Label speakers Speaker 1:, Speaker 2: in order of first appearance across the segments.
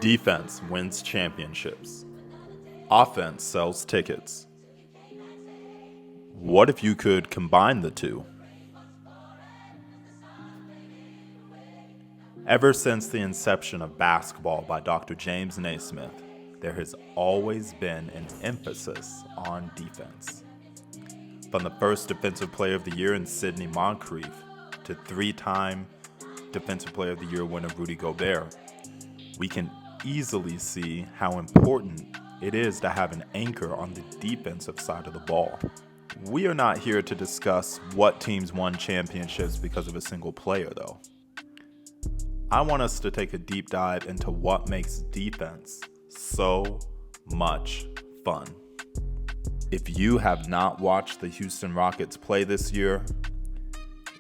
Speaker 1: Defense wins championships. Offense sells tickets. What if you could combine the two? Ever since the inception of basketball by Dr. James Naismith, there has always been an emphasis on defense. From the first Defensive Player of the Year in Sidney Moncrief to three-time Defensive Player of the Year winner Rudy Gobert, we can easily see how important it is to have an anchor on the defensive side of the ball. We are not here to discuss what teams won championships because of a single player, though. I want us to take a deep dive into what makes defense so much fun. If you have not watched the Houston Rockets play this year,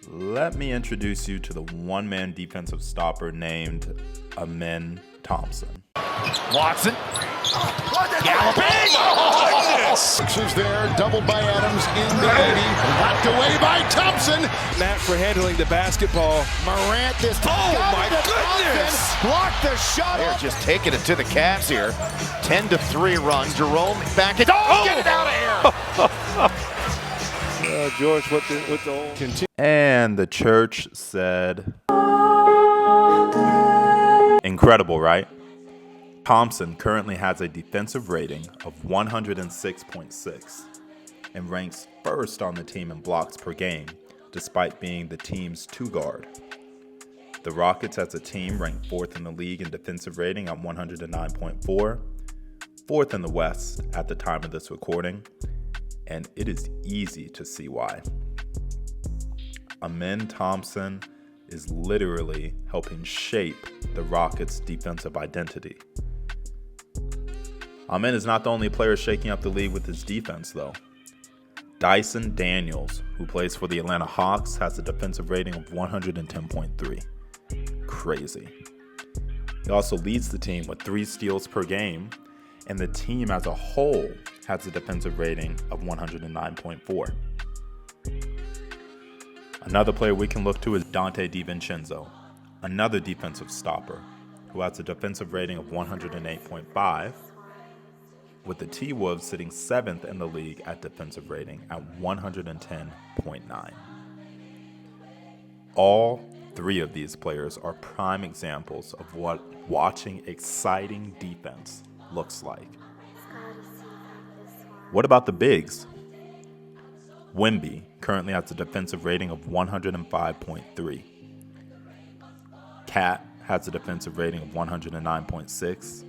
Speaker 1: let me introduce you to the one-man defensive stopper named Amen Thompson.
Speaker 2: Watson. Galloping. Oh, goodness.
Speaker 3: Sixers there, doubled by Adams in the 80. Knocked away by Thompson.
Speaker 4: Matt for handling the basketball.
Speaker 3: Morant this time.
Speaker 4: Oh, my goodness.
Speaker 3: Blocked the shot.
Speaker 2: They're just taking it to the Cavs here. 10-3 run. Jerome back it. Oh, get it out of here.
Speaker 4: George with the old continue.
Speaker 1: And the church said, incredible, right? Thompson currently has a defensive rating of 106.6 and ranks first on the team in blocks per game, despite being the team's two-guard. The Rockets as a team rank fourth in the league in defensive rating at 109.4, fourth in the West at the time of this recording, and it is easy to see why. Amen Thompson is literally helping shape the Rockets' defensive identity. Amen is not the only player shaking up the league with his defense, though. Dyson Daniels, who plays for the Atlanta Hawks, has a defensive rating of 110.3. Crazy. He also leads the team with 3 steals per game, and the team as a whole has a defensive rating of 109.4. Another player we can look to is Dante DiVincenzo, another defensive stopper, who has a defensive rating of 108.5, with the T-Wolves sitting 7th in the league at defensive rating at 110.9. All 3 of these players are prime examples of what watching exciting defense looks like. What about the bigs? Wemby currently has a defensive rating of 105.3. Cat has a defensive rating of 109.6.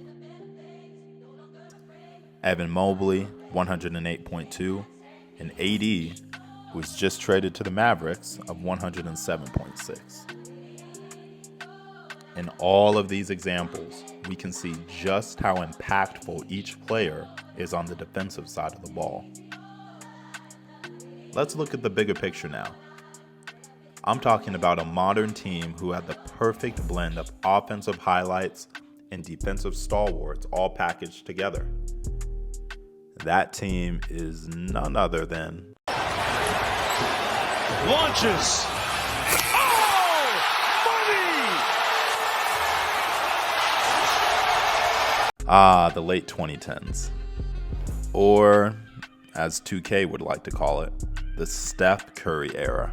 Speaker 1: Evan Mobley, 108.2. And AD, who was just traded to the Mavericks, of 107.6. In all of these examples, we can see just how impactful each player is on the defensive side of the ball. Let's look at the bigger picture now. I'm talking about a modern team who had the perfect blend of offensive highlights and defensive stalwarts all packaged together. That team is none other than...
Speaker 4: Launches. Oh! Money!
Speaker 1: The late 2010s. Or, as 2K would like to call it, the Steph Curry era.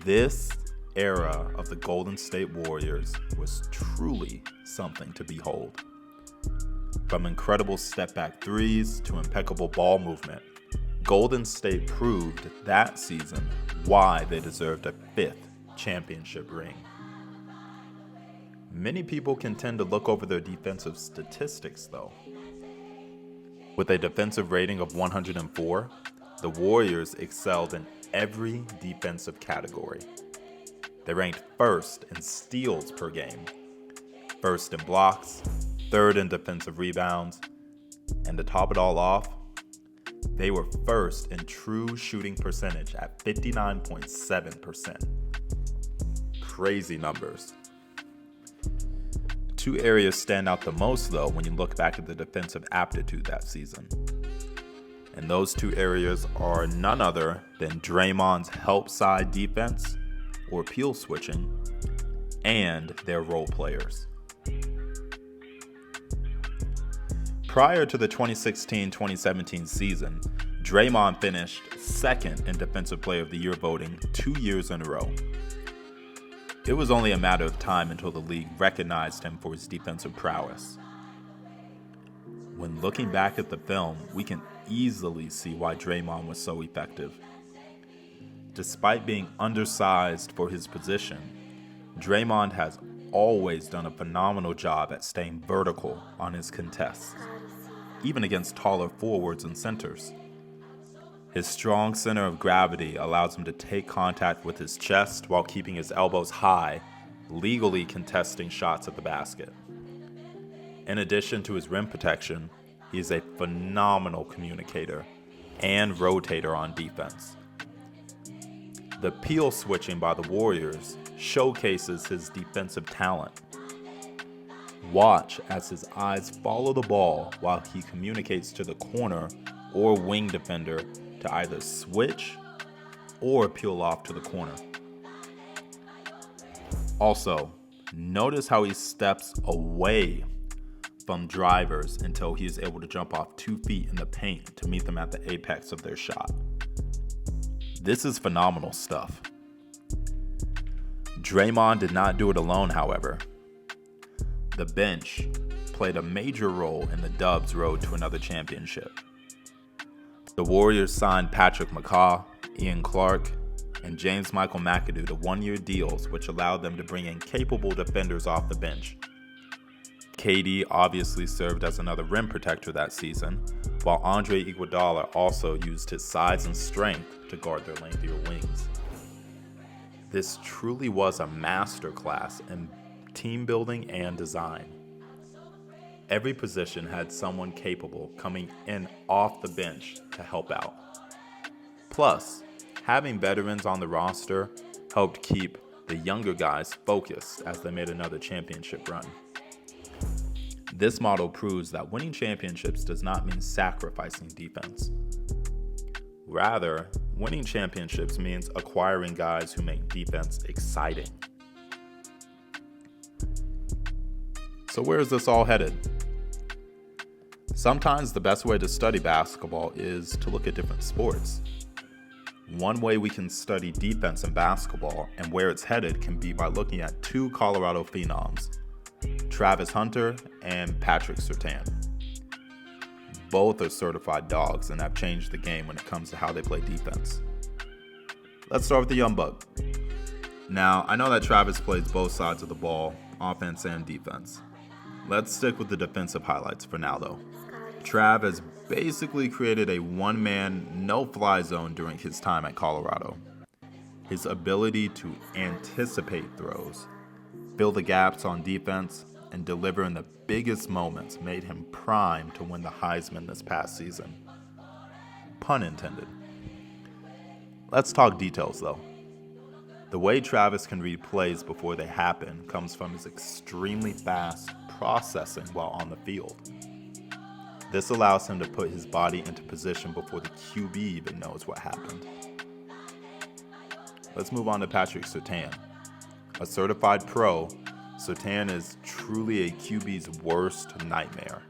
Speaker 1: This era of the Golden State Warriors was truly something to behold. From incredible step-back threes to impeccable ball movement, Golden State proved that season why they deserved a 5th championship ring. Many people can tend to look over their defensive statistics, though. With a defensive rating of 104, the Warriors excelled in every defensive category. They ranked first in steals per game, first in blocks, third in defensive rebounds, and to top it all off, they were first in true shooting percentage at 59.7%. Crazy numbers. 2 areas stand out the most, though, when you look back at the defensive aptitude that season. And those 2 areas are none other than Draymond's help side defense, or peel switching, and their role players. Prior to the 2016-2017 season, Draymond finished second in Defensive Player of the Year voting 2 years in a row. It was only a matter of time until the league recognized him for his defensive prowess. When looking back at the film, we can easily see why Draymond was so effective. Despite being undersized for his position, Draymond has always done a phenomenal job at staying vertical on his contests, even against taller forwards and centers. His strong center of gravity allows him to take contact with his chest while keeping his elbows high, legally contesting shots at the basket. In addition to his rim protection, he is a phenomenal communicator and rotator on defense. The peel switching by the Warriors showcases his defensive talent. Watch as his eyes follow the ball while he communicates to the corner or wing defender to either switch or peel off to the corner. Also, notice how he steps away from drivers until he is able to jump off 2 feet in the paint to meet them at the apex of their shot. This is phenomenal stuff. Draymond did not do it alone, however. The bench played a major role in the Dubs' road to another championship. The Warriors signed Patrick McCaw, Ian Clark, and James Michael McAdoo to 1-year deals, which allowed them to bring in capable defenders off the bench. KD obviously served as another rim protector that season, while Andre Iguodala also used his size and strength to guard their lengthier wings. This truly was a masterclass in team building and design. Every position had someone capable coming in off the bench to help out. Plus, having veterans on the roster helped keep the younger guys focused as they made another championship run. This model proves that winning championships does not mean sacrificing defense. Rather, winning championships means acquiring guys who make defense exciting. So where is this all headed? Sometimes the best way to study basketball is to look at different sports. One way we can study defense in basketball and where it's headed can be by looking at 2 Colorado phenoms, Travis Hunter and Patrick Surtain. Both are certified dogs and have changed the game when it comes to how they play defense. Let's start with the young buck. Now, I know that Travis plays both sides of the ball, offense and defense. Let's stick with the defensive highlights for now, though. Trav has basically created a one-man, no-fly zone during his time at Colorado. His ability to anticipate throws, fill the gaps on defense, and deliver in the biggest moments made him prime to win the Heisman this past season. Pun intended. Let's talk details, though. The way Travis can read plays before they happen comes from his extremely fast processing while on the field. This allows him to put his body into position before the QB even knows what happened. Let's move on to Patrick Surtain. A certified pro, Surtain is truly a QB's worst nightmare.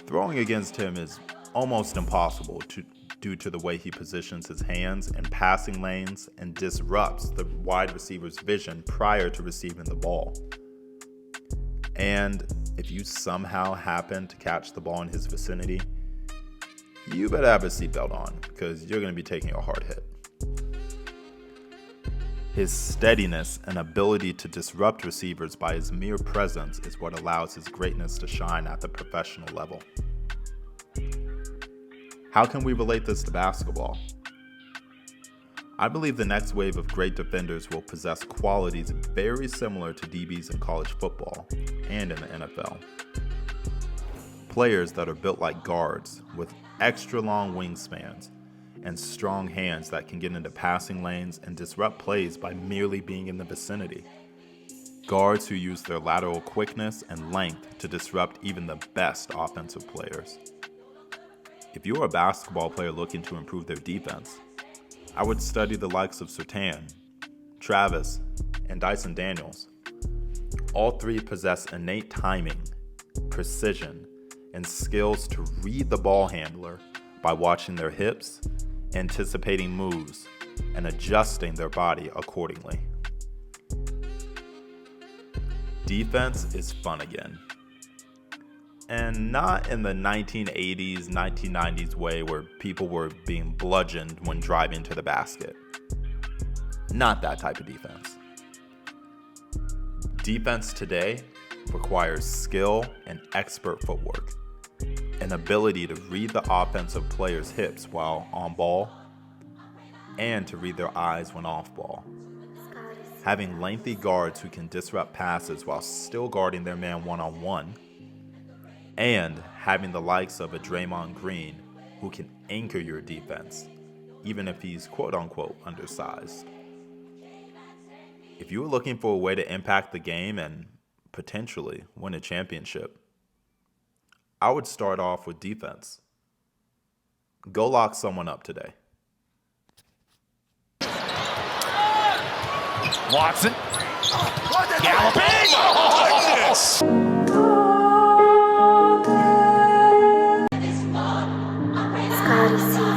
Speaker 1: Throwing against him is almost impossible due to the way he positions his hands in passing lanes and disrupts the wide receiver's vision prior to receiving the ball. And if you somehow happen to catch the ball in his vicinity, you better have a seatbelt on because you're going to be taking a hard hit. His steadiness and ability to disrupt receivers by his mere presence is what allows his greatness to shine at the professional level. How can we relate this to basketball? I believe the next wave of great defenders will possess qualities very similar to DBs in college football and in the NFL. Players that are built like guards with extra long wingspans and strong hands that can get into passing lanes and disrupt plays by merely being in the vicinity. Guards who use their lateral quickness and length to disrupt even the best offensive players. If you're a basketball player looking to improve their defense, I would study the likes of Surtain, Travis, and Dyson Daniels. All three possess innate timing, precision, and skills to read the ball handler by watching their hips, anticipating moves, and adjusting their body accordingly. Defense is fun again. And not in the 1980s, 1990s way where people were being bludgeoned when driving to the basket. Not that type of defense. Defense today requires skill and expert footwork, an ability to read the offensive player's hips while on ball, and to read their eyes when off ball. Having lengthy guards who can disrupt passes while still guarding their man one-on-one, and having the likes of a Draymond Green who can anchor your defense, even if he's quote-unquote undersized. If you were looking for a way to impact the game and potentially win a championship, I would start off with defense. Go lock someone up today.
Speaker 2: Watson. Galloping.
Speaker 4: Goodness.
Speaker 5: Scotty C.